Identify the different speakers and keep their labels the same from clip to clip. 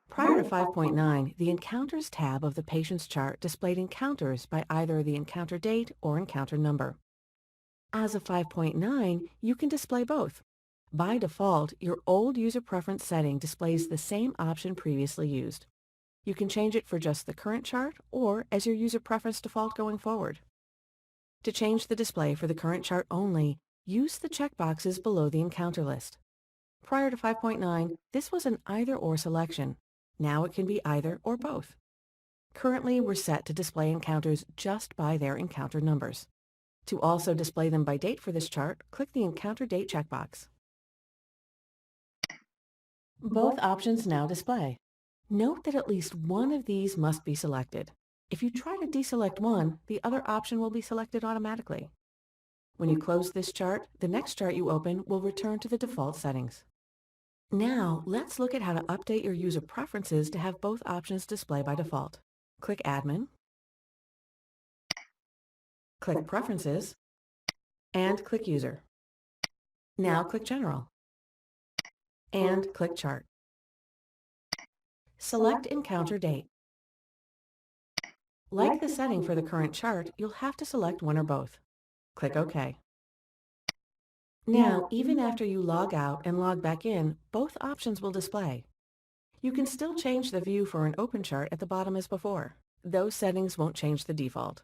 Speaker 1: Prior to 5.9, the Encounters tab of the patient's chart displayed encounters by either the encounter date or encounter number. As of 5.9, you can display both. By default, your old user preference setting displays the same option previously used. You can change it for just the current chart or as your user preference default going forward. To change the display for the current chart only, use the checkboxes below the encounter list. Prior to 5.9, this was an either-or selection. Now it can be either or both. Currently, we're set to display encounters just by their encounter numbers. To also display them by date for this chart, click the Encounter Date checkbox. Both options now display. Note that at least one of these must be selected. If you try to deselect one, the other option will be selected automatically. When you close this chart, the next chart you open will return to the default settings. Now, let's look at how to update your user preferences to have both options display by default. Click Admin, click Preferences, and click User. Now click General, and click Chart. Select Encounter Date. Like the setting for the current chart, you'll have to select one or both. Click OK. Now, even after you log out and log back in, both options will display. You can still change the view for an open chart at the bottom as before. Those settings won't change the default.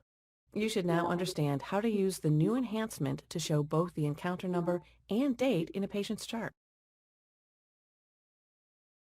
Speaker 1: You should now understand how to use the new enhancement to show both the encounter number and date in a patient's chart.